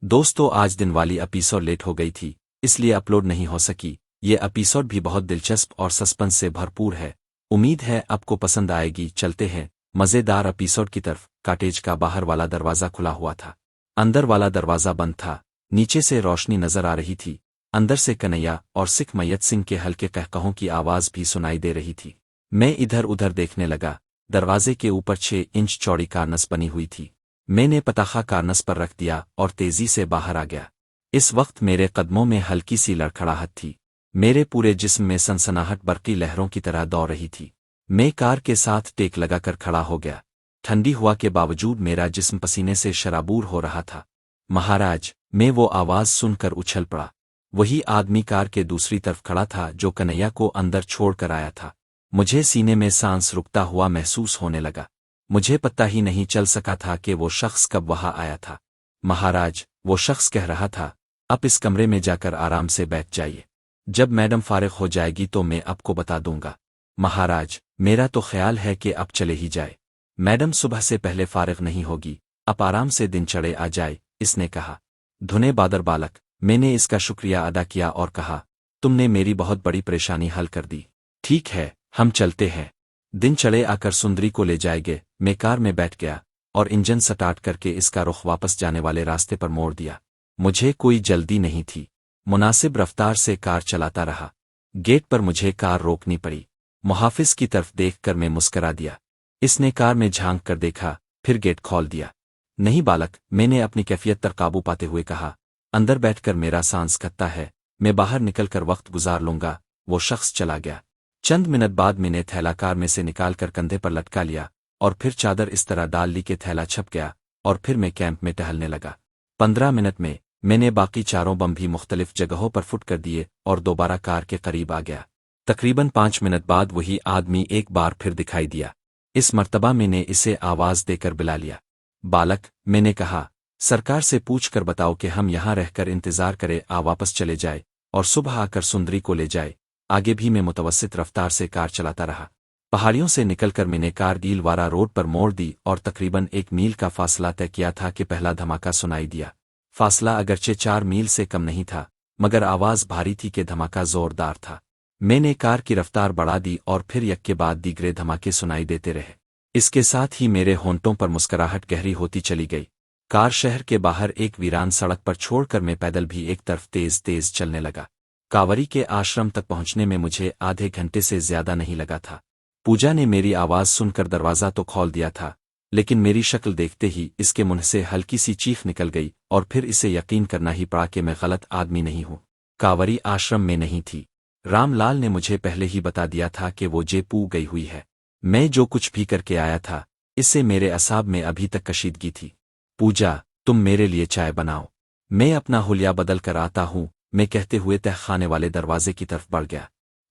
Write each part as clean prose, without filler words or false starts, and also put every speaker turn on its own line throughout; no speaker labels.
दोस्तों आज दिन वाली एपिसोड लेट हो गई थी इसलिए अपलोड नहीं हो सकी। ये एपिसोड भी बहुत दिलचस्प और सस्पेंस से भरपूर है। उम्मीद है आपको पसंद आएगी। चलते हैं मज़ेदार एपिसोड की तरफ। कॉटेज का बाहर वाला दरवाज़ा खुला हुआ था, अंदर वाला दरवाज़ा बंद था। नीचे से रोशनी नजर आ रही थी। अंदर से कन्हैया और सिख मैयत सिंह के हल्के कहकहों की आवाज़ भी सुनाई दे रही थी। मैं इधर उधर देखने लगा। दरवाजे के ऊपर 6 इंच चौड़ी कारनस बनी हुई थी। मैंने पताखा कारनस पर रख दिया और तेजी से बाहर आ गया। इस वक्त मेरे कदमों में हल्की सी लड़खड़ाहट थी। मेरे पूरे जिस्म में सनसनाहट बरकी लहरों की तरह दौड़ रही थी। मैं कार के साथ टेक लगाकर खड़ा हो गया। ठंडी हवा के बावजूद मेरा जिस्म पसीने से शराबूर हो रहा था। महाराज, मैं वो आवाज़ सुनकर उछल पड़ा। वही आदमी कार के दूसरी तरफ खड़ा था जो कन्हैया को अंदर छोड़ कर आया था। मुझे सीने में सांस रुकता हुआ महसूस होने लगा। मुझे पता ही नहीं चल सका था कि वो शख्स कब वहां आया था। महाराज, वो शख्स कह रहा था, आप इस कमरे में जाकर आराम से बैठ जाइए। जब मैडम फारिग हो जाएगी तो मैं आपको बता दूंगा। महाराज, मेरा तो ख्याल है कि अब चले ही जाए। मैडम सुबह से पहले फारिग नहीं होगी, आप आराम से दिन चढ़े आ जाए, इसने कहा। धुने बादर बालक, मैंने इसका शुक्रिया अदा किया और कहा, तुमने मेरी बहुत बड़ी परेशानी हल कर दी। ठीक है, हम चलते हैं। दिन चढ़े आकर सुंदरी को ले जाएंगे। मैं कार में बैठ गया और इंजन स्टार्ट करके इसका रुख वापस जाने वाले रास्ते पर मोड़ दिया। मुझे कोई जल्दी नहीं थी। मुनासिब रफ्तार से कार चलाता रहा। गेट पर मुझे कार रोकनी पड़ी। मुहाफिज की तरफ देखकर मैं मुस्करा दिया। इसने कार में झांक कर देखा, फिर गेट खोल दिया। नहीं बालक, मैंने अपनी कैफियत पर काबू पाते हुए कहा, अंदर बैठकर मेरा सांस खत्ता है, मैं बाहर निकलकर वक्त गुजार लूंगा। वो शख्स चला गया। चंद मिनट बाद मैंने थैला कार में से निकालकर कंधे पर लटका लिया और फिर चादर इस तरह डाल ली कि थैला छप गया और फिर मैं कैंप में टहलने लगा। 15 मिनट में मैंने बाकी चारों बम भी मुख्तलिफ जगहों पर फुट कर दिए और दोबारा कार के करीब आ गया। तकरीबन 5 मिनट बाद वही आदमी एक बार फिर दिखाई दिया। इस मर्तबा मैंने इसे आवाज़ देकर बुला लिया। बालक, मैंने कहा, सरकार से पूछ कर बताओ कि हम यहाँ रहकर इंतज़ार करें वापस चले जाए और सुबह आकर सुंदरी को ले जाए। आगे भी मैं मुतवस्सित रफ्तार से कार चलाता रहा। पहाड़ियों से निकलकर मैंने कार डीलवारा रोड पर मोड़ दी और तकरीबन 1 मील का फासला तय किया था कि पहला धमाका सुनाई दिया। फासला अगरचे 4 मील से कम नहीं था, मगर आवाज़ भारी थी कि धमाका जोरदार था। मैंने कार की रफ्तार बढ़ा दी और फिर एक के बाद दीगरे धमाके सुनाई देते रहे। इसके साथ ही मेरे होंठों पर मुस्कुराहट गहरी होती चली गई। कार शहर के बाहर एक वीरान सड़क पर छोड़कर मैं पैदल भी एक तरफ तेज तेज चलने लगा। कांवरी के आश्रम तक पहुंचने में मुझे आधे घंटे से ज्यादा नहीं लगा था। पूजा ने मेरी आवाज़ सुनकर दरवाज़ा तो खोल दिया था, लेकिन मेरी शक्ल देखते ही इसके मुंह से हल्की सी चीख निकल गई और फिर इसे यकीन करना ही पड़ा कि मैं गलत आदमी नहीं हूं। कांवरी आश्रम में नहीं थी। रामलाल ने मुझे पहले ही बता दिया था कि वो जेपू गई हुई है। मैं जो कुछ भी करके आया था, इससे मेरे असाब में अभी तक कशीदगी थी। पूजा, तुम मेरे लिए चाय बनाओ, मैं अपना हुलिया बदल कर आता हूं, मैं कहते हुए तहखाने वाले दरवाजे की तरफ बढ़ गया।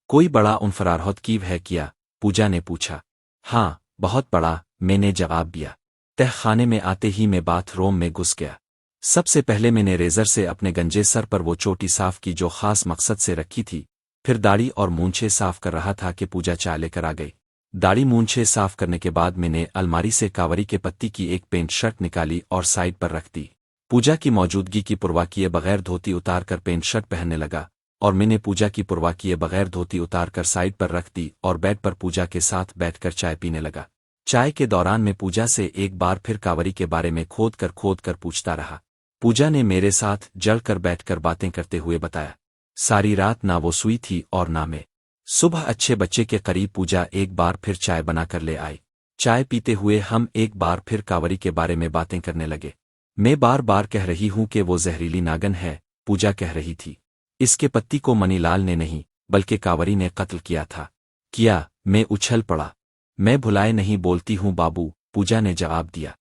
कोई बड़ा उनफरारहत कीव है क्या? पूजा ने पूछा। हाँ, बहुत बड़ा, मैंने जवाब दिया। तहखाने में आते ही मैं बाथरूम में घुस गया। सबसे पहले मैंने रेजर से अपने गंजे सर पर वो चोटी साफ की जो खास मकसद से रखी थी। फिर दाढ़ी और मूंछें साफ कर रहा था कि पूजा चाय लेकर आ गई। दाढ़ी मूंछें साफ करने के बाद मैंने अलमारी से कांवरी के पत्ती की एक पेंट शर्ट निकाली और साइड पर रख दी। पूजा की मौजूदगी की परवाह किए बगैर धोती उतार कर पेंट शर्ट पहनने लगा और मैंने पूजा की परवाह किए बगैर धोती उतार कर साइड पर रख दी और बेड पर पूजा के साथ बैठकर चाय पीने लगा। चाय के दौरान मैं पूजा से एक बार फिर कांवरी के बारे में खोद कर पूछता रहा। पूजा ने मेरे साथ जड़कर बैठकर बातें करते हुए बताया। सारी रात ना वो सोई थी और ना मैं। सुबह अच्छे बच्चे के करीब पूजा एक बार फिर चाय बनाकर ले आई। चाय पीते हुए हम एक बार फिर कांवरी के बारे में बातें करने लगे। मैं बार बार कह रही हूं कि वो जहरीली नागन है, पूजा कह रही थी। इसके पत्ती को मनीलाल ने नहीं बल्कि कांवरी ने कत्ल किया था। किया, मैं उछल पड़ा। मैं भुलाए नहीं बोलती हूं बाबू, पूजा ने जवाब दिया।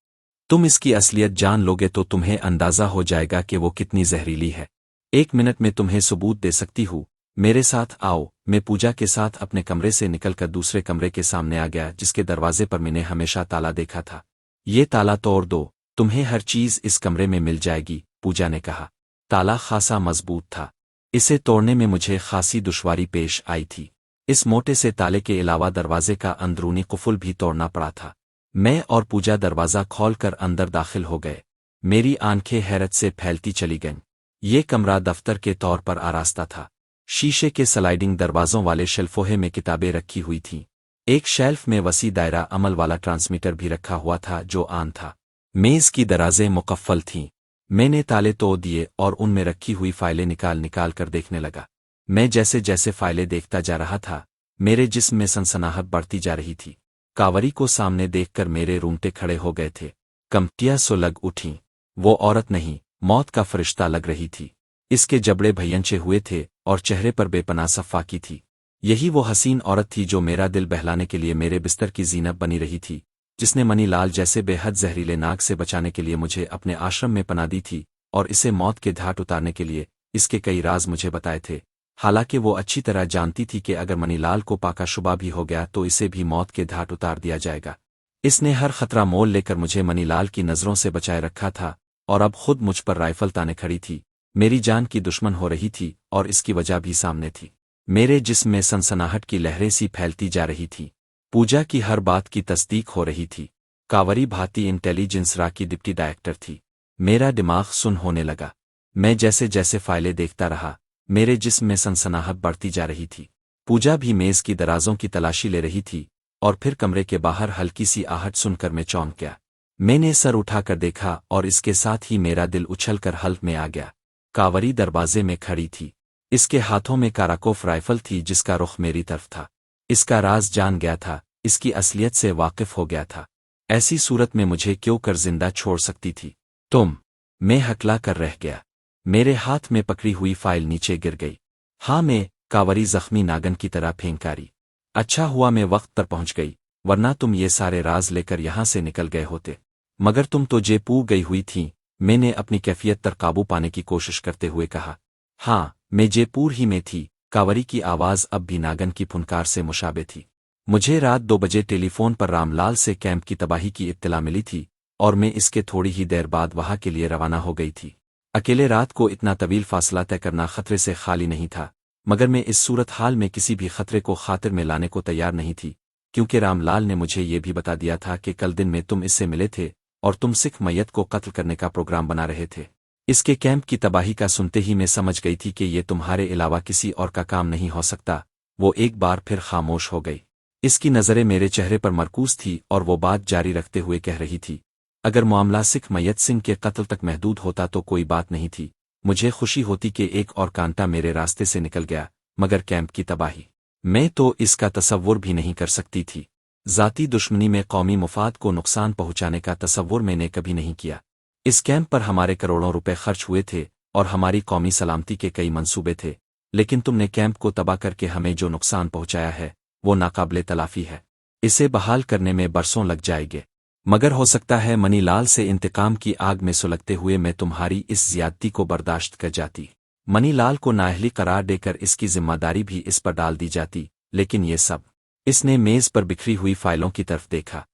तुम इसकी असलियत जान लोगे तो तुम्हें अंदाजा हो जाएगा कि वो कितनी जहरीली है। 1 मिनट में तुम्हें सबूत दे सकती हूँ, मेरे साथ आओ। मैं पूजा के साथ अपने कमरे से निकलकर दूसरे कमरे के सामने आ गया जिसके दरवाजे पर मैंने हमेशा ताला देखा था। ये ताला तोड़ दो, तुम्हें हर चीज इस कमरे में मिल जाएगी, पूजा ने कहा। ताला खासा मजबूत था। इसे तोड़ने में मुझे खासी दुश्वारी पेश आई थी। इस मोटे से ताले के अलावा दरवाजे का अंदरूनी कुफुल भी तोड़ना पड़ा था। मैं और पूजा दरवाज़ा खोलकर अंदर दाखिल हो गए। मेरी आंखें हैरत से फैलती चली गईं। ये कमरा दफ्तर के तौर पर आरास्ता था। शीशे के स्लाइडिंग दरवाजों वाले शेल्फोहे में किताबें रखी हुई थीं। एक शेल्फ में वसी दायरा अमल वाला ट्रांसमीटर भी रखा हुआ था जो ऑन था। मेज़ की दराजें मुकफ्फल थीं। मैंने ताले तोड़ दिए और उनमें रखी हुई फाइलें निकाल निकाल कर देखने लगा। मैं जैसे जैसे फाइलें देखता जा रहा था, मेरे जिस्म में सनसनाहट बढ़ती जा रही थी। कांवरी को सामने देखकर मेरे रूंगटे खड़े हो गए थे। कंपटियां सो लग उठीं। वो औरत नहीं, मौत का फरिश्ता लग रही थी। इसके जबड़े भयंचे हुए थे और चेहरे पर बेपनाह सफ़ाकी थी। यही वो हसीन औरत थी जो मेरा दिल बहलाने के लिए मेरे बिस्तर की ज़ीनत बनी रही थी, जिसने मनी लाल जैसे बेहद जहरीले नाग से बचाने के लिए मुझे अपने आश्रम में पनाह दी थी और इसे मौत के घाट उतारने के लिए इसके कई राज मुझे बताए थे। हालांकि वो अच्छी तरह जानती थी कि अगर मनीलाल को पाका शुबा भी हो गया तो इसे भी मौत के घाट उतार दिया जाएगा। इसने हर खतरा मोल लेकर मुझे मनीलाल की नज़रों से बचाए रखा था और अब खुद मुझ पर राइफल ताने खड़ी थी। मेरी जान की दुश्मन हो रही थी और इसकी वजह भी सामने थी। मेरे जिस्म में सनसनाहट की लहरें सी फैलती जा रही थी। पूजा की हर बात की तस्दीक हो रही थी। कांवरी भाती इंटेलिजेंस रा की डिप्टी डायरेक्टर थी। मेरा दिमाग सुन होने लगा। मैं जैसे जैसे फाइलें देखता रहा, मेरे जिस्म में सनसनाहट बढ़ती जा रही थी। पूजा भी मेज़ की दराजों की तलाशी ले रही थी और फिर कमरे के बाहर हल्की सी आहट सुनकर मैं चौंक गया। मैंने सर उठाकर देखा और इसके साथ ही मेरा दिल उछलकर हल्क में आ गया। कांवरी दरवाजे में खड़ी थी। इसके हाथों में काराकोफ राइफल थी जिसका रुख मेरी तरफ था। इसका राज जान गया था, इसकी असलियत से वाकिफ हो गया था। ऐसी सूरत में मुझे क्यों कर जिंदा छोड़ सकती थी तुम? मैं हकला कर रह गया। मेरे हाथ में पकड़ी हुई फाइल नीचे गिर गई। हाँ, मैं कांवरी जख्मी नागन की तरह फेंकारी। अच्छा हुआ मैं वक्त पर पहुंच गई, वरना तुम ये सारे राज लेकर यहां से निकल गए होते। मगर तुम तो जयपुर गई हुई थीं, मैंने अपनी कैफियत पर काबू पाने की कोशिश करते हुए कहा। हाँ, मैं जयपुर ही में थी। कांवरी की आवाज़ अब भी नागन की फुनकार से मुशाबे थी। मुझे रात 2 बजे टेलीफोन पर रामलाल से कैंप की तबाही की इत्तला मिली थी और मैं इसके थोड़ी ही देर बाद वहां के लिए रवाना हो गई थी। अकेले रात को इतना तवील फासला तय करना खतरे से खाली नहीं था, मगर मैं इस सूरत हाल में किसी भी खतरे को खातिर में लाने को तैयार नहीं थी, क्योंकि रामलाल ने मुझे ये भी बता दिया था कि कल दिन में तुम इससे मिले थे और तुम सिख मैयत को कत्ल करने का प्रोग्राम बना रहे थे। इसके कैंप की तबाही का सुनते ही मैं समझ गई थी कि ये तुम्हारे अलावा किसी और का काम नहीं हो सकता। वो एक बार फिर खामोश हो गई। इसकी नज़रें मेरे चेहरे पर मरकूज थी और वो बात जारी रखते हुए कह रही थी, अगर मामला सिख मैयत सिंह के कत्ल तक महदूद होता तो कोई बात नहीं थी। मुझे खुशी होती कि एक और कांटा मेरे रास्ते से निकल गया, मगर कैंप की तबाही, मैं तो इसका तसव्वुर भी नहीं कर सकती थी। ज़ाती दुश्मनी में कौमी मुफाद को नुकसान पहुंचाने का तसव्वुर मैंने कभी नहीं किया। इस कैंप पर हमारे करोड़ों रुपए खर्च हुए थे और हमारी कौमी सलामती के कई मंसूबे थे, लेकिन तुमने कैंप को तबाह करके हमें जो नुकसान पहुंचाया है वो नाकाबिले तलाफी है। इसे बहाल करने में बरसों लग जाएंगे, मगर हो सकता है मनीलाल से इंतकाम की आग में सुलगते हुए मैं तुम्हारी इस ज्यादती को बर्दाश्त कर जाती। मनीलाल को नाअहली करार देकर इसकी जिम्मेदारी भी इस पर डाल दी जाती, लेकिन ये सब। इसने मेज़ पर बिखरी हुई फाइलों की तरफ देखा।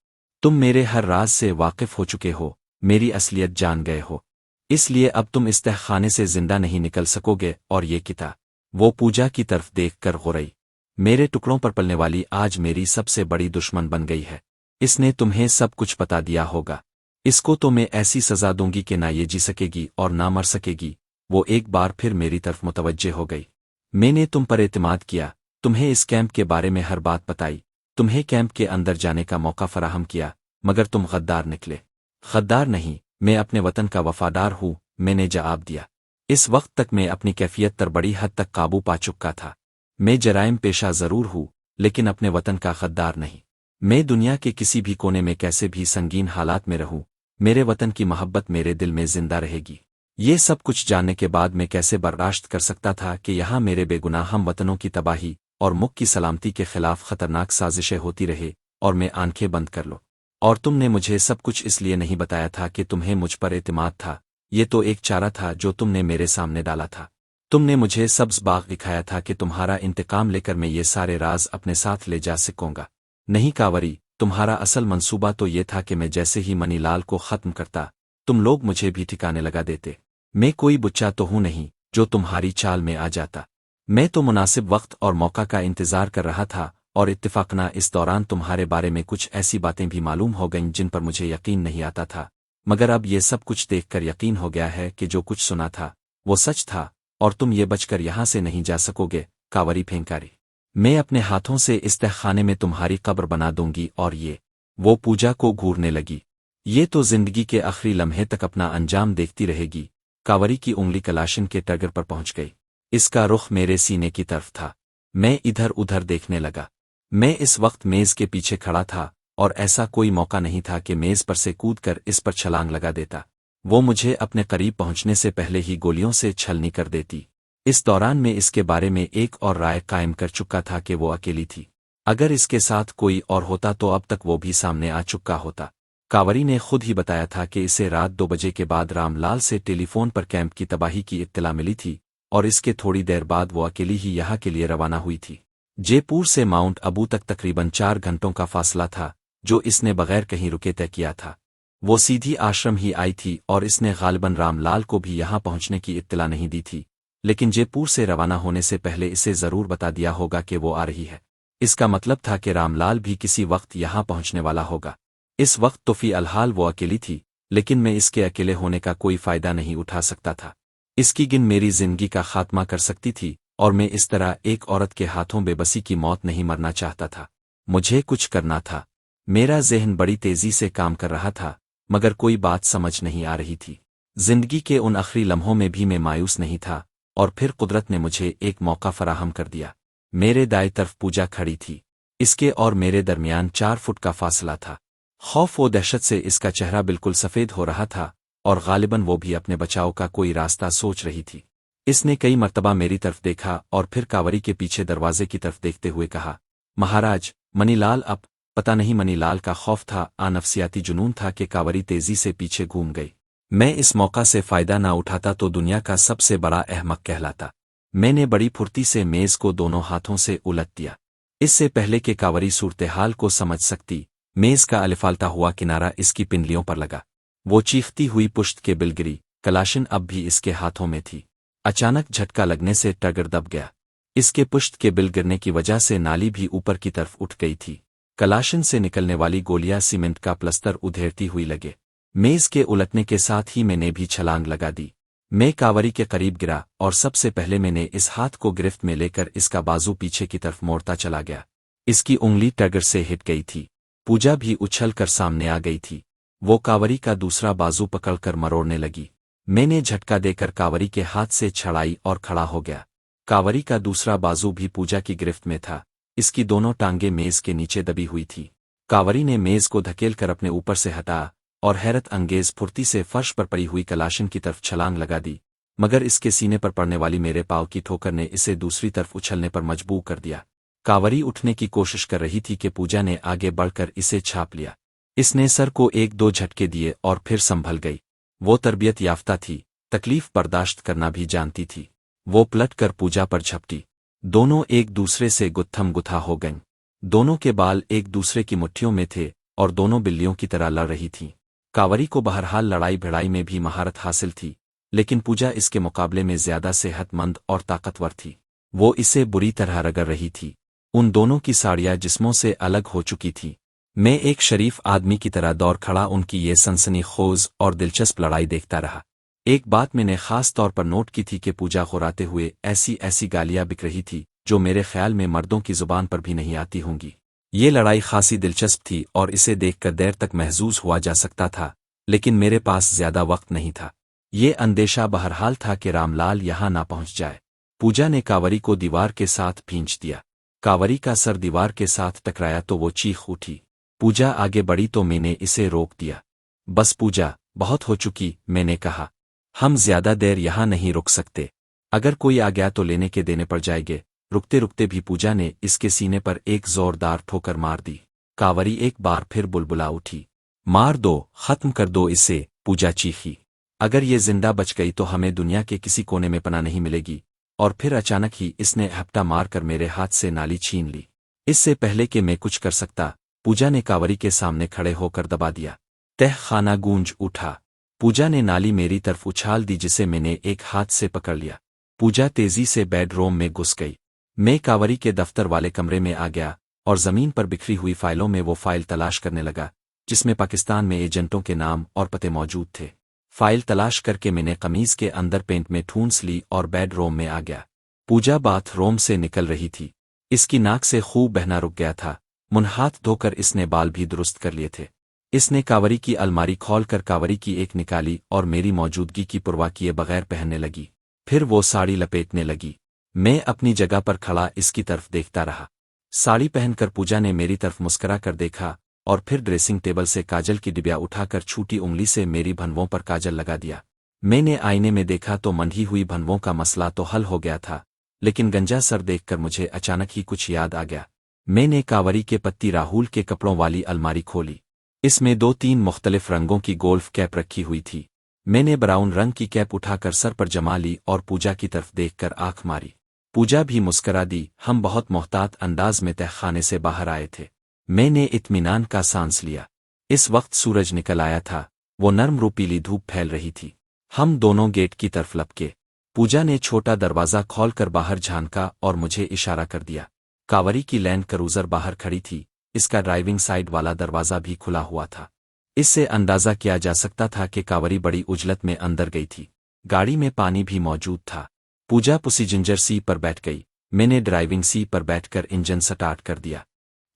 तुम मेरे हर राज से वाकिफ हो चुके हो, मेरी असलियत जान गए हो, इसलिए अब तुम इस तहखाने से जिंदा नहीं निकल सकोगे। और ये किताब, वो पूजा की तरफ देख कर गुर्राई, मेरे टुकड़ों पर पलने वाली आज मेरी सबसे बड़ी दुश्मन बन गई है। इसने तुम्हें सब कुछ बता दिया होगा। इसको तो मैं ऐसी सजा दूंगी कि ना ये जी सकेगी और ना मर सकेगी। वो एक बार फिर मेरी तरफ मुतवज्जे हो गई। मैंने तुम पर एतमाद किया, तुम्हें इस कैंप के बारे में हर बात बताई, तुम्हें कैंप के अंदर जाने का मौका फराहम किया, मगर तुम गद्दार निकले। गद्दार नहीं, मैं अपने वतन का वफादार हूँ, मैंने जवाब दिया। इस वक्त तक मैं अपनी कैफियत पर बड़ी हद तक काबू पा चुका था। मैं जराइम पेशा जरूर हूँ, लेकिन अपने वतन का गद्दार नहीं। मैं दुनिया के किसी भी कोने में कैसे भी संगीन हालात में रहूं, मेरे वतन की मोहब्बत मेरे दिल में जिंदा रहेगी। ये सब कुछ जानने के बाद मैं कैसे बर्दाश्त कर सकता था कि यहाँ मेरे बेगुनाह हम वतनों की तबाही और मुल्क की सलामती के खिलाफ खतरनाक साजिशें होती रहे और मैं आंखें बंद कर लूं। और तुमने मुझे सब कुछ इसलिए नहीं बताया था कि तुम्हें मुझ पर एतमाद था। ये तो एक चारा था जो तुमने मेरे सामने डाला था। तुमने मुझे सब्ज बाग दिखाया था कि तुम्हारा इंतकाम लेकर मैं ये सारे राज अपने साथ ले जा सकूंगा। नहीं कांवरी, तुम्हारा असल मंसूबा तो ये था कि मैं जैसे ही मनीलाल को खत्म करता, तुम लोग मुझे भी ठिकाने लगा देते। मैं कोई बुच्चा तो हूं नहीं जो तुम्हारी चाल में आ जाता। मैं तो मुनासिब वक्त और मौका का इंतजार कर रहा था, और इत्तिफाकना इस दौरान तुम्हारे बारे में कुछ ऐसी बातें भी मालूम हो गईं जिन पर मुझे यकीन नहीं आता था। मगर अब ये सब कुछ देखकर यकीन हो गया है कि जो कुछ सुना था वो सच था और तुम ये बचकर यहाँ से नहीं जा सकोगे। कांवरी फेंकारी, मैं अपने हाथों से इस तहखाने में तुम्हारी कब्र बना दूंगी। और ये वो पूजा को घूरने लगी। ये तो जिंदगी के आखिरी लम्हे तक अपना अंजाम देखती रहेगी। कांवरी की उंगली कलाशन के टगर पर पहुंच गई। इसका रुख मेरे सीने की तरफ था। मैं इधर उधर देखने लगा। मैं इस वक्त मेज के पीछे खड़ा था और ऐसा कोई मौका नहीं था कि मेज पर से कूदकर इस पर छलांग लगा देता। वो मुझे अपने करीब पहुंचने से पहले ही गोलियों से छलनी कर देती। इस दौरान मैं इसके बारे में एक और राय कायम कर चुका था कि वो अकेली थी। अगर इसके साथ कोई और होता तो अब तक वो भी सामने आ चुका होता। कांवरी ने खुद ही बताया था कि इसे रात 2 बजे के बाद रामलाल से टेलीफोन पर कैंप की तबाही की इत्तला मिली थी और इसके थोड़ी देर बाद वो अकेली ही यहाँ के लिए रवाना हुई थी। जयपुर से माउंट अबू तक तकरीबन 4 घंटों का फासला था जो इसने बगैर कहीं रुके तय किया था। वो सीधी आश्रम ही आई थी और इसने गालिबन रामलाल को भी यहाँ पहुँचने की इत्तला नहीं दी थी, लेकिन जयपुर से रवाना होने से पहले इसे जरूर बता दिया होगा कि वो आ रही है। इसका मतलब था कि रामलाल भी किसी वक्त यहाँ पहुँचने वाला होगा। इस वक्त तो फी अलहाल वो अकेली थी, लेकिन मैं इसके अकेले होने का कोई फायदा नहीं उठा सकता था। इसकी गिन मेरी जिंदगी का खात्मा कर सकती थी और मैं इस तरह एक औरत के हाथों बेबसी की मौत नहीं मरना चाहता था। मुझे कुछ करना था। मेरा ज़हन बड़ी तेजी से काम कर रहा था, मगर कोई बात समझ नहीं आ रही थी। जिंदगी के उन आखिरी लम्हों में भी मैं मायूस नहीं था और फिर कुदरत ने मुझे एक मौका फराहम कर दिया। मेरे दाएं तरफ पूजा खड़ी थी। इसके और मेरे दरमियान 4 फुट का फासला था। खौफ व दहशत से इसका चेहरा बिल्कुल सफ़ेद हो रहा था और गालिबन वो भी अपने बचाव का कोई रास्ता सोच रही थी। इसने कई मर्तबा मेरी तरफ देखा और फिर कांवरी के पीछे दरवाजे की तरफ देखते हुए कहा, महाराज, मनीलाल। अब पता नहीं मनीलाल का खौफ था आ नफसियाती जुनून था कि कांवरी तेजी से पीछे घूम गई। मैं इस मौका से फ़ायदा ना उठाता तो दुनिया का सबसे बड़ा अहमक कहलाता। मैंने बड़ी फुर्ती से मेज़ को दोनों हाथों से उलट दिया। इससे पहले कि कांवरी सूरत-ए-हाल को समझ सकती, मेज़ का अलिफालता हुआ किनारा इसकी पिंडलियों पर लगा। वो चीखती हुई पुश्त के बिल गिरी। कलाशन अब भी इसके हाथों में थी। अचानक झटका लगने से टगर दब गया। इसके पुश्त के बिल गिरने की वजह से नाली भी ऊपर की तरफ उठ गई थी। कलाशन से निकलने वाली गोलियां सीमेंट का प्लस्तर उधेड़ती हुई लगे। मेज़ के उलटने के साथ ही मैंने भी छलांग लगा दी। मैं कांवरी के करीब गिरा और सबसे पहले मैंने इस हाथ को गिरफ्त में लेकर इसका बाजू पीछे की तरफ मोड़ता चला गया। इसकी उंगली टगर से हिट गई थी। पूजा भी उछल कर सामने आ गई थी। वो कांवरी का दूसरा बाजू पकड़कर मरोड़ने लगी। मैंने झटका देकर कांवरी के हाथ से छड़ाई और खड़ा हो गया। कांवरी का दूसरा बाजू भी पूजा की गिरफ्त में था। इसकी दोनों टांगें मेज़ के नीचे दबी हुई थी। कांवरी ने मेज़ को धकेलकर अपने ऊपर से हटाया और हैरत अंगेज फुर्ती से फर्श पर पड़ी हुई कलाशन की तरफ छलांग लगा दी, मगर इसके सीने पर पड़ने वाली मेरे पाँव की ठोकर ने इसे दूसरी तरफ उछलने पर मजबूर कर दिया। कांवरी उठने की कोशिश कर रही थी कि पूजा ने आगे बढ़कर इसे छाप लिया। इसने सर को 1-2 झटके दिए और फिर संभल गई। वो तरबियत याफ्ता थी, तकलीफ बर्दाश्त करना भी जानती थी। वो पलट कर पूजा पर झपटी। दोनों एक दूसरे से गुत्थम गुथा हो गईं। दोनों के बाल एक दूसरे की मुट्ठियों में थे और दोनों बिल्लियों की तरह लड़ रही थीं। कांवरी को बहरहाल लड़ाई भिड़ाई में भी महारत हासिल थी, लेकिन पूजा इसके मुकाबले में ज्यादा सेहतमंद और ताकतवर थी। वो इसे बुरी तरह रगड़ रही थी। उन दोनों की साड़ियां जिस्मों से अलग हो चुकी थीं। मैं एक शरीफ आदमी की तरह दौड़ खड़ा उनकी ये सनसनीखेज और दिलचस्प लड़ाई देखता रहा। एक बात मैंने खास तौर पर नोट की थी कि पूजा खुराते हुए ऐसी ऐसी गालियां बिक रही थी जो मेरे ख्याल में मर्दों की जुबान पर भी नहीं आती होंगी। ये लड़ाई खासी दिलचस्प थी और इसे देखकर देर तक महजूज हुआ जा सकता था, लेकिन मेरे पास ज्यादा वक्त नहीं था। ये अंदेशा बहरहाल था कि रामलाल यहाँ ना पहुँच जाए। पूजा ने कांवरी को दीवार के साथ भींच दिया। कांवरी का सर दीवार के साथ टकराया तो वो चीख उठी। पूजा आगे बढ़ी तो मैंने इसे रोक दिया। बस पूजा, बहुत हो चुकी, मैंने कहा। हम ज्यादा देर यहाँ नहीं रुक सकते। अगर कोई आ गया तो लेने के देने पड़ जाएंगे। रुकते रुकते भी पूजा ने इसके सीने पर एक जोरदार ठोकर मार दी। कांवरी एक बार फिर बुलबुला उठी। मार दो, खत्म कर दो इसे, पूजा चीखी। अगर ये जिंदा बच गई तो हमें दुनिया के किसी कोने में पनाह नहीं मिलेगी। और फिर अचानक ही इसने हपटा मारकर मेरे हाथ से नाली छीन ली। इससे पहले कि मैं कुछ कर सकता, पूजा ने कांवरी के सामने खड़े होकर दबा दिया। तह खाना गूंज उठा। पूजा ने नाली मेरी तरफ उछाल दी जिसे मैंने एक हाथ से पकड़ लिया। पूजा तेजी से बेडरूम में घुस गई। मैं कांवरी के दफ्तर वाले कमरे में आ गया और जमीन पर बिखरी हुई फाइलों में वो फाइल तलाश करने लगा जिसमें पाकिस्तान में एजेंटों के नाम और पते मौजूद थे। फाइल तलाश करके मैंने कमीज के अंदर पेंट में ठूंस ली और बेडरूम में आ गया। पूजा बाथरूम से निकल रही थी। इसकी नाक से खूब बहना रुक गया था। मुंह हाथ धोकर इसने बाल भी दुरुस्त कर लिए थे। इसने कांवरी की अलमारी खोलकर कांवरी की एक निकाली और मेरी मौजूदगी की परवाह किए बगैर पहनने लगी। फिर वो साड़ी लपेटने लगी। मैं अपनी जगह पर खड़ा इसकी तरफ देखता रहा। साड़ी पहनकर पूजा ने मेरी तरफ मुस्करा कर देखा और फिर ड्रेसिंग टेबल से काजल की डिबिया उठाकर छूटी उंगली से मेरी भनवों पर काजल लगा दिया। मैंने आईने में देखा तो मंधी हुई भनवों का मसला तो हल हो गया था, लेकिन गंजा सर देखकर मुझे अचानक ही कुछ याद आ गया। मैंने कांवरी के पत्ती राहुल के कपड़ों वाली अलमारी खोली। इसमें 2-3 मुख्तलिफ रंगों की गोल्फ कैप रखी हुई थी। मैंने ब्राउन रंग की कैप उठाकर सर पर जमा ली और पूजा की तरफ देखकर आंख मारी। पूजा भी मुस्करा दी। हम बहुत मोहतात अंदाज में तहखाने से बाहर आए थे। मैंने इत्मीनान का सांस लिया। इस वक्त सूरज निकल आया था। वो नर्म रूपीली धूप फैल रही थी। हम दोनों गेट की तरफ लपके। पूजा ने छोटा दरवाज़ा खोलकर बाहर झांका और मुझे इशारा कर दिया। कांवरी की लैंड क्रूज़र बाहर खड़ी थी। इसका ड्राइविंग साइड वाला दरवाज़ा भी खुला हुआ था। इससे अंदाज़ा किया जा सकता था कि कांवरी बड़ी उजलत में अंदर गई थी। गाड़ी में पानी भी मौजूद था। पूजा पैसेंजर सीट पर बैठ गई। मैंने ड्राइविंग सीट पर बैठकर इंजन स्टार्ट कर दिया।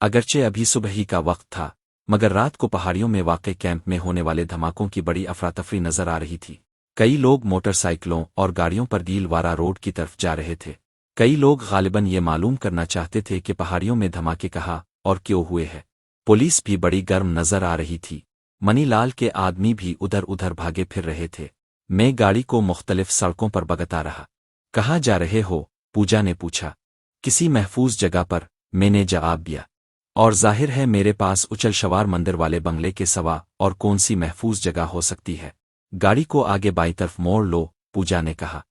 अगरचे अभी सुबह ही का वक्त था, मगर रात को पहाड़ियों में वाक़े कैंप में होने वाले धमाकों की बड़ी अफरा-तफरी नजर आ रही थी। कई लोग मोटरसाइकिलों और गाड़ियों पर डीलवारा रोड की तरफ जा रहे थे। कई लोग गालिबन ये मालूम करना चाहते थे कि पहाड़ियों में धमाके कहाँ और क्यों हुए हैं। पुलिस भी बड़ी गर्म नजर आ रही थी। मनीलाल के आदमी भी उधर उधर भागे फिर रहे थे। मैं गाड़ी को मुख्तलिफ सड़कों पर बगता रहा। कहाँ जा रहे हो? पूजा ने पूछा। किसी महफूज जगह पर, मैंने जवाब दिया। और जाहिर है मेरे पास उछल शवार मंदिर वाले बंगले के सवा और कौन सी महफूज जगह हो सकती है। गाड़ी को आगे बाईं तरफ मोड़ लो, पूजा ने कहा।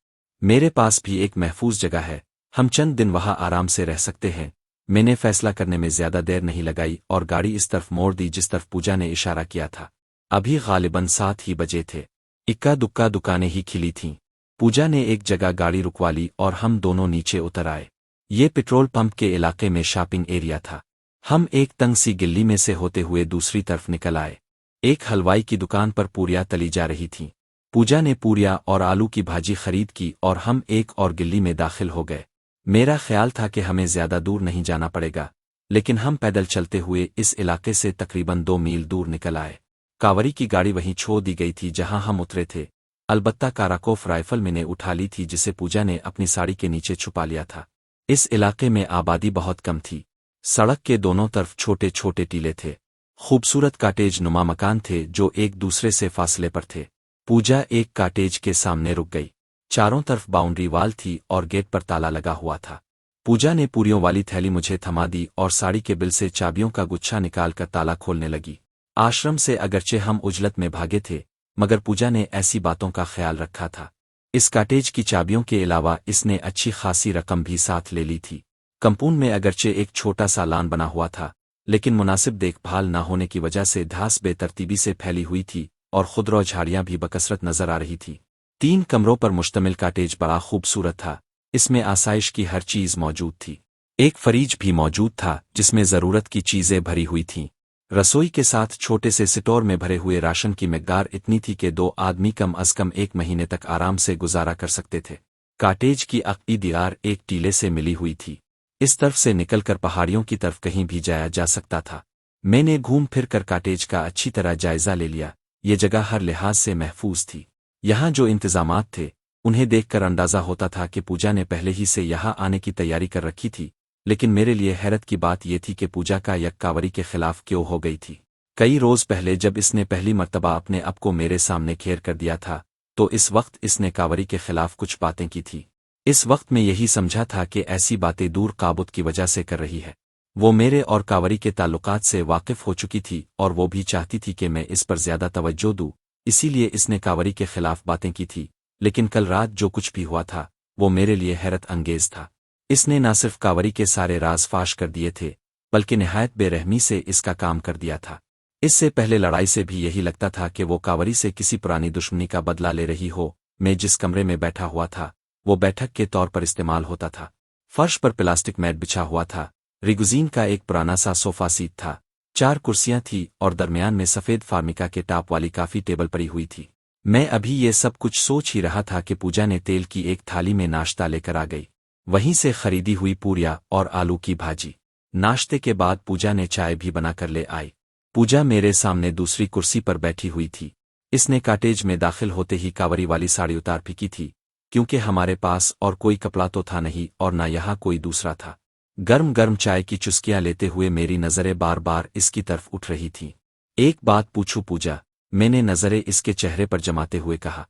मेरे पास भी एक महफूज जगह है। हम चंद दिन वहां आराम से रह सकते हैं। मैंने फैसला करने में ज्यादा देर नहीं लगाई और गाड़ी इस तरफ मोड़ दी जिस तरफ पूजा ने इशारा किया था। अभी गालिबन 7 ही बजे थे। इक्का दुक्का दुकानें ही खिली थीं। पूजा ने एक जगह गाड़ी रुकवा ली और हम दोनों नीचे उतर आए। ये पेट्रोल पंप के इलाके में शॉपिंग एरिया था। हम एक तंग सी गिल्ली में से होते हुए दूसरी तरफ निकल आए। एक हलवाई की दुकान पर पूरियां तली जा रही थीं। पूजा ने पूरियां और आलू की भाजी खरीद की और हम एक और गिल्ली में दाखिल हो गए। मेरा ख्याल था कि हमें ज्यादा दूर नहीं जाना पड़ेगा, लेकिन हम पैदल चलते हुए इस इलाके से तकरीबन 2 मील दूर निकल आए। कांवरी की गाड़ी वहीं छोड़ दी गई थी जहां हम उतरे थे। अलबत्ता काराकोफ राइफल मैंने उठा ली थी जिसे पूजा ने अपनी साड़ी के नीचे छुपा लिया था। इस इलाके में आबादी बहुत कम थी। सड़क के दोनों तरफ छोटे छोटे टीले थे। खूबसूरत काटेज नुमा मकान थे जो एक दूसरे से फासले पर थे। पूजा एक काटेज के सामने रुक गई। चारों तरफ बाउंड्री वाल थी और गेट पर ताला लगा हुआ था। पूजा ने पूरियों वाली थैली मुझे थमा दी और साड़ी के बिल से चाबियों का गुच्छा निकालकर ताला खोलने लगी। आश्रम से अगरचे हम उजलत में भागे थे, मगर पूजा ने ऐसी बातों का ख्याल रखा था। इस काटेज की चाबियों के अलावा इसने अच्छी खासी रकम भी साथ ले ली थी। कंपाउंड में अगरचे एक छोटा सा लान बना हुआ था, लेकिन मुनासिब देखभाल न होने की वजह से घास बेतरतीबी से फैली हुई थी और खुदरो झाड़ियां भी बकसरत नजर आ रही थी। 3 कमरों पर मुश्तमिल काटेज बड़ा खूबसूरत था। इसमें आसाइश की हर चीज मौजूद थी। एक फ्रिज भी मौजूद था जिसमें जरूरत की चीजें भरी हुई थीं। रसोई के साथ छोटे से स्टोर में भरे हुए राशन की मिकदार इतनी थी कि 2 आदमी कम अज कम 1 महीने तक आराम से गुजारा कर सकते थे। काटेज की अक्की दीवार एक टीले से मिली हुई थी। इस तरफ से निकलकर पहाड़ियों की तरफ कहीं भी जाया जा सकता था। मैंने घूम फिर कर काटेज का अच्छी तरह जायजा ले लिया। ये जगह हर लिहाज से महफूज थी। यहाँ जो इंतजामात थे उन्हें देखकर अंदाजा होता था कि पूजा ने पहले ही से यहाँ आने की तैयारी कर रखी थी। लेकिन मेरे लिए हैरत की बात यह थी कि पूजा का यक कांवरी के खिलाफ क्यों हो गई थी। कई रोज पहले जब इसने पहली मर्तबा अपने आप को मेरे सामने घेर कर दिया था तो इस वक्त इसने कांवरी के खिलाफ कुछ बातें की थी। इस वक्त मैं यही समझा था कि ऐसी बातें दूर काबुत की वजह से कर रही है। वो मेरे और कांवरी के ताल्लुकात से वाकिफ हो चुकी थी और वो भी चाहती थी कि मैं इस पर ज्यादा तवज्जो दूं, इसीलिए इसने कांवरी के खिलाफ बातें की थी। लेकिन कल रात जो कुछ भी हुआ था वो मेरे लिए हैरत अंगेज था। इसने न सिर्फ कांवरी के सारे राज फाश कर दिए थे, बल्कि निहायत बेरहमी से इसका काम कर दिया था। इससे पहले लड़ाई से भी यही लगता था कि वो कांवरी से किसी पुरानी दुश्मनी का बदला ले रही हो। मैं जिस कमरे में बैठा हुआ था वो बैठक के तौर पर इस्तेमाल होता था। फर्श पर प्लास्टिक मैट बिछा हुआ था। रिगुजीन का एक पुराना सा सोफा सीट था। 4 कुर्सियां थी और दरमियान में सफ़ेद फार्मिका के टाप वाली काफ़ी टेबल पड़ी हुई थी। मैं अभी ये सब कुछ सोच ही रहा था कि पूजा ने तेल की एक थाली में नाश्ता लेकर आ गई, वहीं से खरीदी हुई पूरियां और आलू की भाजी। नाश्ते के बाद पूजा ने चाय भी बनाकर ले आई। पूजा मेरे सामने दूसरी कुर्सी पर बैठी हुई थी। इसने कॉटेज में दाखिल होते ही कांवरी वाली साड़ी उतार फेंकी थी, क्योंकि हमारे पास और कोई कपड़ा तो था नहीं और न यहाँ कोई दूसरा था। गर्म गर्म चाय की चुस्कियां लेते हुए मेरी नज़रें बार बार इसकी तरफ उठ रही थीं। एक बात पूछूं पूजा, मैंने नज़रें इसके चेहरे पर जमाते हुए कहा।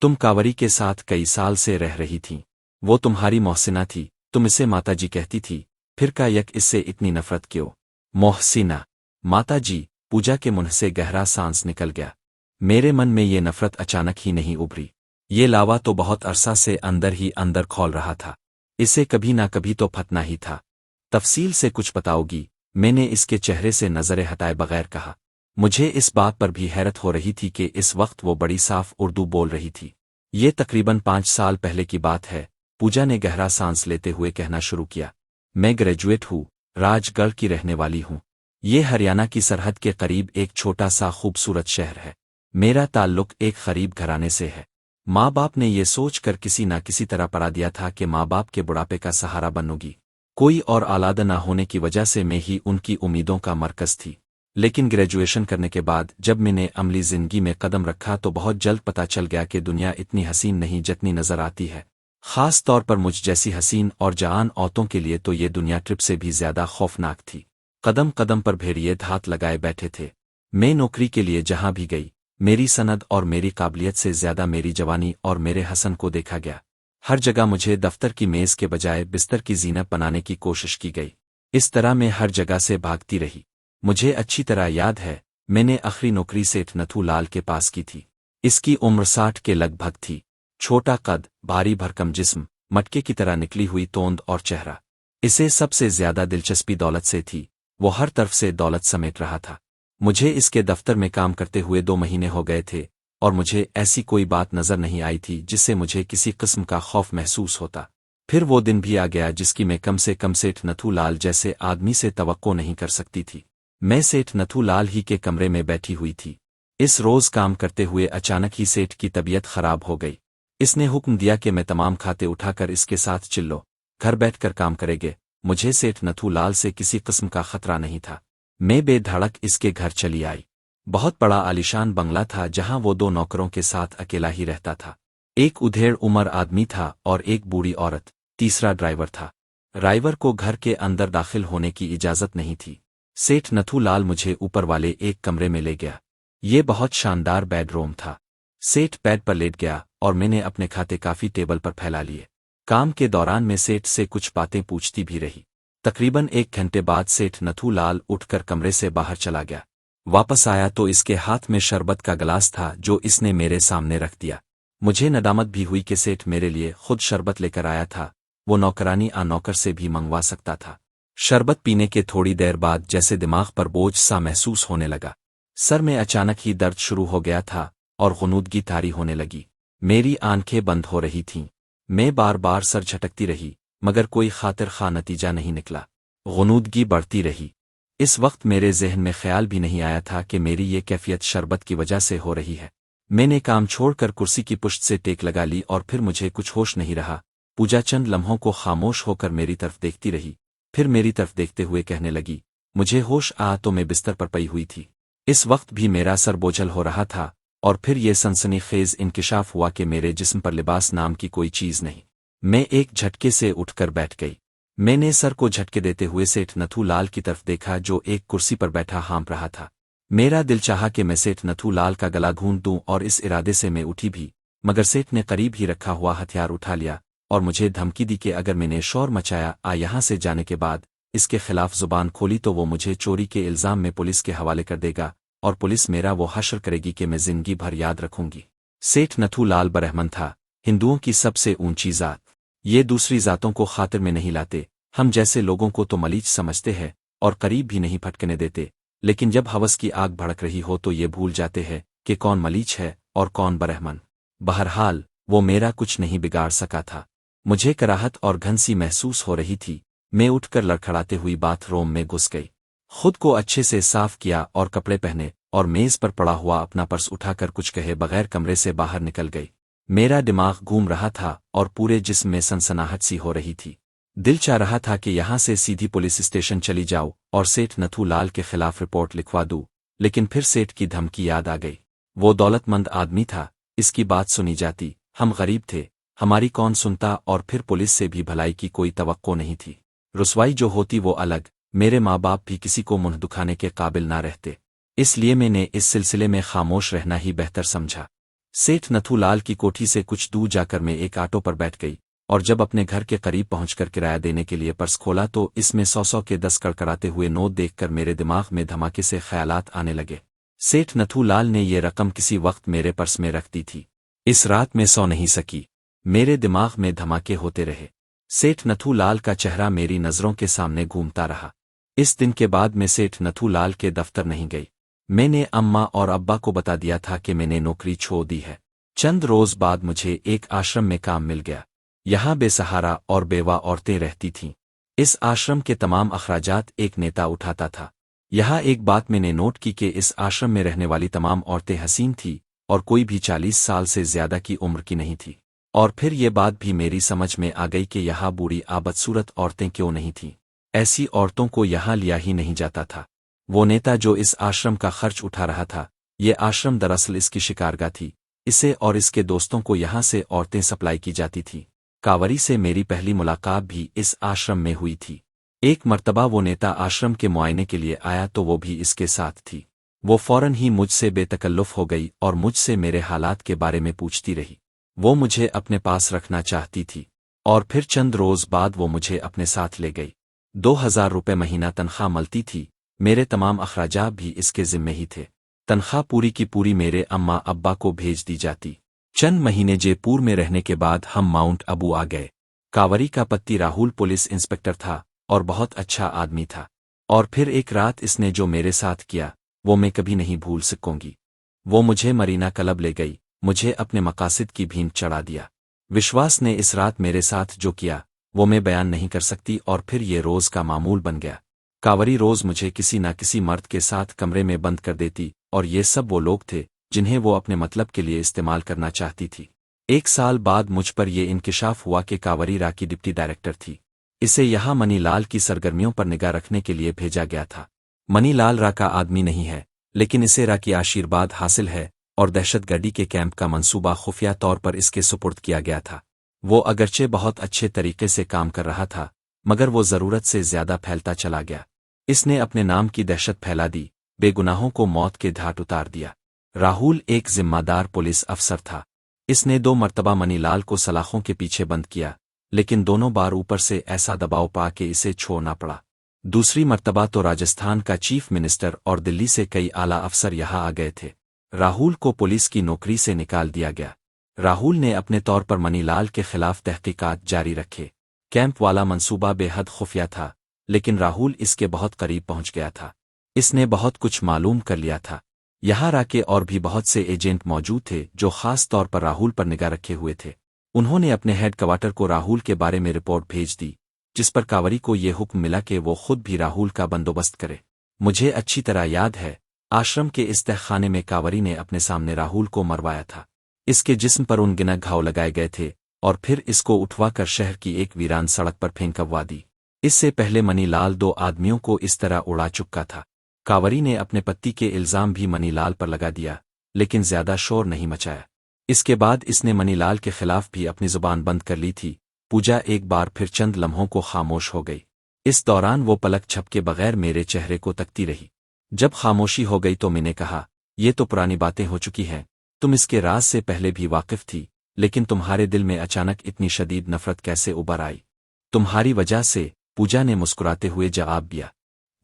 तुम कांवरी के साथ कई साल से रह रही थीं। वो तुम्हारी मोहसिना थी, तुम इसे माताजी कहती थी, फिर का यक इससे इतनी नफरत क्यों? मोहसिना? माताजी? पूजा के मुंह से गहरा सांस निकल गया। मेरे मन में ये नफरत अचानक ही नहीं उभरी। ये लावा तो बहुत अरसा से अंदर ही अंदर खौल रहा था। इसे कभी ना कभी तो फटना ही था। तफसील से कुछ बताओगी? मैंने इसके चेहरे से नजरें हटाए बगैर कहा। मुझे इस बात पर भी हैरत हो रही थी कि इस वक्त वो बड़ी साफ उर्दू बोल रही थी। ये तकरीबन 5 साल पहले की बात है। पूजा ने गहरा सांस लेते हुए कहना शुरू किया। मैं ग्रेजुएट हूँ, राजगढ़ की रहने वाली हूँ। ये हरियाणा की सरहद के करीब एक छोटा सा खूबसूरत शहर है। मेरा ताल्लुक एक गरीब घराने से है। माँ बाप ने ये सोच कर किसी न किसी तरह पढ़ा दिया था कि माँ बाप के बुढ़ापे का सहारा बनूंगी। कोई और औलाद न होने की वजह से मैं ही उनकी उम्मीदों का मरकज थी। लेकिन ग्रेजुएशन करने के बाद जब मैंने अमली जिंदगी में कदम रखा तो बहुत जल्द पता चल गया कि दुनिया इतनी हसीन नहीं जितनी नजर आती है। खास तौर पर मुझ जैसी हसीन और जआन औरतों के लिए तो ये दुनिया ट्रिप से भी ज्यादा खौफनाक थी। कदम कदम पर भेड़िए धात लगाए बैठे थे। मैं नौकरी के लिए जहां भी गई, मेरी सनद और मेरी काबिलियत से ज्यादा मेरी जवानी और मेरे हसन को देखा गया। हर जगह मुझे दफ्तर की मेज के बजाय बिस्तर की जीनत बनाने की कोशिश की गई। इस तरह मैं हर जगह से भागती रही। मुझे अच्छी तरह याद है, मैंने आखिरी नौकरी सेठ नथू लाल के पास की थी। इसकी उम्र 60 के लगभग थी। छोटा कद, भारी भरकम जिस्म, मटके की तरह निकली हुई तोंद और चेहरा। इसे सबसे ज्यादा दिलचस्पी दौलत से थी। वो हर तरफ से दौलत समेट रहा था। मुझे इसके दफ्तर में काम करते हुए 2 महीने हो गए थे और मुझे ऐसी कोई बात नजर नहीं आई थी जिससे मुझे किसी किस्म का खौफ महसूस होता। फिर वो दिन भी आ गया जिसकी मैं कम से कम सेठ नथू लाल जैसे आदमी से तवक्को नहीं कर सकती थी। मैं सेठ नथू लाल ही के कमरे में बैठी हुई थी। इस रोज काम करते हुए अचानक ही सेठ की तबीयत खराब हो गई। इसने हुक्म दिया कि मैं तमाम खाते उठाकर इसके साथ चिल्लो, घर बैठकर काम करेंगे। मुझे सेठ नथू लाल से किसी किस्म का खतरा नहीं था। मैं बेधड़क इसके घर चली आई। बहुत बड़ा आलीशान बंगला था जहां वो 2 नौकरों के साथ अकेला ही रहता था। एक उधेड़ उम्र आदमी था और एक बूढ़ी औरत, तीसरा ड्राइवर था। ड्राइवर को घर के अंदर दाखिल होने की इजाजत नहीं थी। सेठ नथू लाल मुझे ऊपर वाले एक कमरे में ले गया। ये बहुत शानदार बेडरूम था। सेठ बेड पर लेट गया और मैंने अपने खाते काफी टेबल पर फैला लिए। काम के दौरान मैं सेठ से कुछ बातें पूछती भी रही। तकरीबन 1 घंटे बाद सेठ नथू लाल उठकर कमरे से बाहर चला गया। वापस आया तो इसके हाथ में शरबत का गिलास था जो इसने मेरे सामने रख दिया। मुझे नदामत भी हुई कि सेठ मेरे लिए खुद शरबत लेकर आया था। वो नौकरानी नौकर से भी मंगवा सकता था। शरबत पीने के थोड़ी देर बाद जैसे दिमाग पर बोझ सा महसूस होने लगा। सर में अचानक ही दर्द शुरू हो गया था और गुनूदगी तारी होने लगी। मेरी आंखें बंद हो रही थीं। मैं बार बार सर झटकती रही मगर कोई खातिर खा नतीजा नहीं निकला। गुनूदगी बढ़ती रही। इस वक्त मेरे जहन में ख्याल भी नहीं आया था कि मेरी ये कैफियत शरबत की वजह से हो रही है। मैंने काम छोड़कर कुर्सी की पुश्त से टेक लगा ली और फिर मुझे कुछ होश नहीं रहा। पूजा चंद लम्हों को खामोश होकर मेरी तरफ देखती रही, फिर मेरी तरफ देखते हुए कहने लगी। मुझे होश आ तो मैं बिस्तर पर पई हुई थी। इस वक्त भी मेरा सर बोझल हो रहा था और फिर ये सनसनीखेज इंकिशाफ हुआ कि मेरे जिस्म पर लिबास नाम की कोई चीज नहीं। मैं एक झटके से उठकर बैठ गई। मैंने सर को झटके देते हुए सेठ नथू लाल की तरफ देखा जो एक कुर्सी पर बैठा हाँप रहा था। मेरा दिल चाहा कि मैं सेठ नथू लाल का गला घूंट दूं और इस इरादे से मैं उठी भी, मगर सेठ ने करीब ही रखा हुआ हथियार उठा लिया और मुझे धमकी दी कि अगर मैंने शोर मचाया यहाँ से जाने के बाद इसके खिलाफ जुबान खोली तो वो मुझे चोरी के इल्जाम में पुलिस के हवाले कर देगा और पुलिस मेरा वो हश्र करेगी कि मैं जिंदगी भर याद रखूंगी। सेठ नथू लाल बरहमन था, हिंदुओं की सबसे ऊंची जात। ये दूसरी जातों को खातिर में नहीं लाते। हम जैसे लोगों को तो मलीच समझते हैं और करीब भी नहीं फटकने देते, लेकिन जब हवस की आग भड़क रही हो तो ये भूल जाते हैं कि कौन मलीच है और कौन बरहमन। बहरहाल वो मेरा कुछ नहीं बिगाड़ सका था। मुझे कराहत और घनसी महसूस हो रही थी। मैं उठकर लड़खड़ाते हुई बाथरूम में घुस गई। خود کو اچھے سے صاف کیا اور کپڑے پہنے اور میز پر پڑا ہوا اپنا پرس اٹھا کر کچھ کہے بغیر کمرے سے باہر نکل گئی۔ میرا دماغ گھوم رہا تھا اور پورے جسم میں سنسناہٹ سی ہو رہی تھی۔ دل چاہ رہا تھا کہ یہاں سے سیدھی پولیس اسٹیشن چلی جاؤ اور سیٹھ نتھو لال کے خلاف رپورٹ لکھوا دوں، لیکن پھر سیٹھ کی دھمکی یاد آ گئی۔ وہ دولت مند آدمی تھا، اس کی بات سنی جاتی، ہم غریب تھے، ہماری کون سنتا، اور پھر پولیس سے بھی بھلائی کی کوئی توقع نہیں تھی۔ رسوائی جو ہوتی وہ الگ، میرے ماں باپ بھی کسی کو منہ دکھانے کے قابل نہ رہتے، اس لیے میں نے اس سلسلے میں خاموش رہنا ہی بہتر سمجھا۔ سیٹھ نتھو لال کی کوٹھی سے کچھ دور جا کر میں ایک آٹو پر بیٹھ گئی، اور جب اپنے گھر کے قریب پہنچ کر کرایہ دینے کے لیے پرس کھولا تو اس میں 100 کے 10 کڑکڑاتے ہوئے نوٹ دیکھ کر میرے دماغ میں دھماکے سے خیالات آنے لگے۔ سیٹھ نتھو لال نے یہ رقم کسی وقت میرے پرس میں رکھ دی تھی۔ اس رات میں سو نہیں سکی، میرے دماغ میں دھماکے ہوتے رہے۔ سیٹھ نتھو لال کا چہرہ میری نظروں کے سامنے گھومتا رہا۔ اس دن کے بعد میں سیٹھ نتھو لال کے دفتر نہیں گئی۔ میں نے اماں اور ابا کو بتا دیا تھا کہ میں نے نوکری چھوڑ دی ہے۔ چند روز بعد مجھے ایک آشرم میں کام مل گیا۔ یہاں بے سہارا اور بیوہ عورتیں رہتی تھیں۔ اس آشرم کے تمام اخراجات ایک نیتا اٹھاتا تھا۔ یہاں ایک بات میں نے نوٹ کی کہ اس آشرم میں رہنے والی تمام عورتیں حسین تھیں اور کوئی بھی 40 سال سے زیادہ کی عمر کی نہیں تھی۔ اور پھر یہ بات بھی میری سمجھ میں آ گئی کہ یہاں بوڑھی بدصورت عورتیں کیوں نہیں تھیں۔ ایسی عورتوں کو یہاں لیا ہی نہیں جاتا تھا۔ وہ نیتا جو اس آشرم کا خرچ اٹھا رہا تھا، یہ آشرم دراصل اس کی شکارگاہ تھی۔ اسے اور اس کے دوستوں کو یہاں سے عورتیں سپلائی کی جاتی تھیں۔ کاوری سے میری پہلی ملاقات بھی اس آشرم میں ہوئی تھی۔ ایک مرتبہ وہ نیتا آشرم کے معائنے کے لیے آیا تو وہ بھی اس کے ساتھ تھی۔ وہ فوراً ہی مجھ سے بے تکلف ہو گئی اور مجھ سے میرے حالات کے بارے میں پوچھتی رہی۔ وہ مجھے اپنے پاس رکھنا چاہتی تھی، اور پھر چند روز بعد وہ مجھے اپنے ساتھ لے گئی۔ 2000 روپے مہینہ تنخواہ ملتی تھی، میرے تمام اخراجات بھی اس کے ذمے ہی تھے۔ تنخواہ پوری کی پوری میرے اماں ابا کو بھیج دی جاتی۔ چند مہینے جے پور میں رہنے کے بعد ہم ماؤنٹ ابو آ گئے۔ کاوری کا پتی راہول پولیس انسپکٹر تھا اور بہت اچھا آدمی تھا، اور پھر ایک رات اس نے جو میرے ساتھ کیا وہ میں کبھی نہیں بھول سکوں گی۔ وہ مجھے مرینا کلب لے گئی، مجھے اپنے مقاصد کی بھینٹ چڑھا دیا۔ وشواس نے اس رات میرے ساتھ جو کیا وہ میں بیان نہیں کر سکتی، اور پھر یہ روز کا معمول بن گیا۔ کاوری روز مجھے کسی نہ کسی مرد کے ساتھ کمرے میں بند کر دیتی، اور یہ سب وہ لوگ تھے جنہیں وہ اپنے مطلب کے لیے استعمال کرنا چاہتی تھی۔ 1 سال بعد مجھ پر یہ انکشاف ہوا کہ کاوری را کی ڈپٹی ڈائریکٹر تھی۔ اسے یہاں منی لال کی سرگرمیوں پر نگاہ رکھنے کے لیے بھیجا گیا تھا۔ منی لال را کا آدمی نہیں ہے، لیکن اسے را کی آشیرواد حاصل ہے، اور دہشت گردی کے کیمپ کا منصوبہ خفیہ طور پر اس کے سپرد کیا گیا تھا۔ وہ اگرچہ بہت اچھے طریقے سے کام کر رہا تھا، مگر وہ ضرورت سے زیادہ پھیلتا چلا گیا۔ اس نے اپنے نام کی دہشت پھیلا دی، بے گناہوں کو موت کے گھاٹ اتار دیا۔ راہول ایک ذمہ دار پولیس افسر تھا۔ اس نے 2 مرتبہ منی لال کو سلاخوں کے پیچھے بند کیا، لیکن دونوں بار اوپر سے ایسا دباؤ پا کہ اسے چھوڑنا پڑا۔ دوسری مرتبہ تو راجستھان کا چیف منسٹر اور دلی سے کئی اعلیٰ افسر یہاں آ گئے تھے۔ راہول کو پولیس کی نوکری سے نکال دیا گیا۔ راہول نے اپنے طور پر منی لال کے خلاف تحقیقات جاری رکھے۔ کیمپ والا منصوبہ بے حد خفیہ تھا، لیکن راہول اس کے بہت قریب پہنچ گیا تھا۔ اس نے بہت کچھ معلوم کر لیا تھا۔ یہاں را کے اور بھی بہت سے ایجنٹ موجود تھے جو خاص طور پر راہول پر نگاہ رکھے ہوئے تھے۔ انہوں نے اپنے ہیڈ کوارٹر کو راہول کے بارے میں رپورٹ بھیج دی، جس پر کاوری کو یہ حکم ملا کہ وہ خود بھی راہول کا بندوبست کرے۔ مجھے اچھی طرح یاد ہے، آشرم کے اس تہخانے میں کاوری نے اپنے سامنے راہول کو مروایا تھا۔ اس کے جسم پر ان گنا گھاؤ لگائے گئے تھے، اور پھر اس کو اٹھوا کر شہر کی ایک ویران سڑک پر پھینکوا دی۔ اس سے پہلے منی لال 2 آدمیوں کو اس طرح اڑا چکا تھا۔ کاوری نے اپنے پتی کے الزام بھی منی لال پر لگا دیا، لیکن زیادہ شور نہیں مچایا۔ اس کے بعد اس نے منی لال کے خلاف بھی اپنی زبان بند کر لی تھی۔ پوجا ایک بار پھر چند لمحوں کو خاموش ہو گئی۔ اس دوران وہ پلک جھپکے بغیر میرے چہرے کو تکتی رہی۔ جب خاموشی ہو گئی تو میں نے کہا، یہ تو پرانی باتیں ہو چکی ہیں، تم اس کے راز سے پہلے بھی واقف تھی، لیکن تمہارے دل میں اچانک اتنی شدید نفرت کیسے ابھر آئی؟ تمہاری وجہ سے، پوجا نے مسکراتے ہوئے جواب دیا۔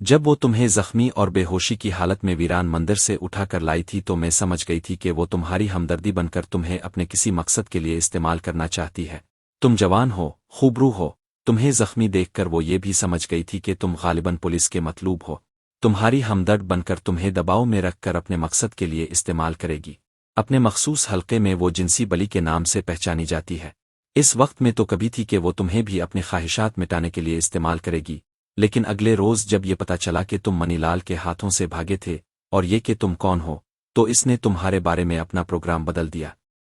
جب وہ تمہیں زخمی اور بے ہوشی کی حالت میں ویران مندر سے اٹھا کر لائی تھی تو میں سمجھ گئی تھی کہ وہ تمہاری ہمدردی بن کر تمہیں اپنے کسی مقصد کے لیے استعمال کرنا چاہتی ہے۔ تم جوان ہو، خوبرو ہو، تمہیں زخمی دیکھ کر وہ یہ بھی سمجھ گئی تھی کہ تم غالباً پولیس کے مطلوب ہو۔ تمہاری ہمدرد بن کر تمہیں دباؤ میں رکھ کر اپنے مقصد کے لیے استعمال کرے گی۔ اپنے مخصوص حلقے میں وہ جنسی بلی کے نام سے پہچانی جاتی ہے۔ اس وقت میں تو کبھی تھی کہ وہ تمہیں بھی اپنی خواہشات مٹانے کے لیے استعمال کرے گی، لیکن اگلے روز جب یہ پتا چلا کہ تم منی لال کے ہاتھوں سے بھاگے تھے اور یہ کہ تم کون ہو، تو اس نے تمہارے بارے میں اپنا پروگرام بدل دیا۔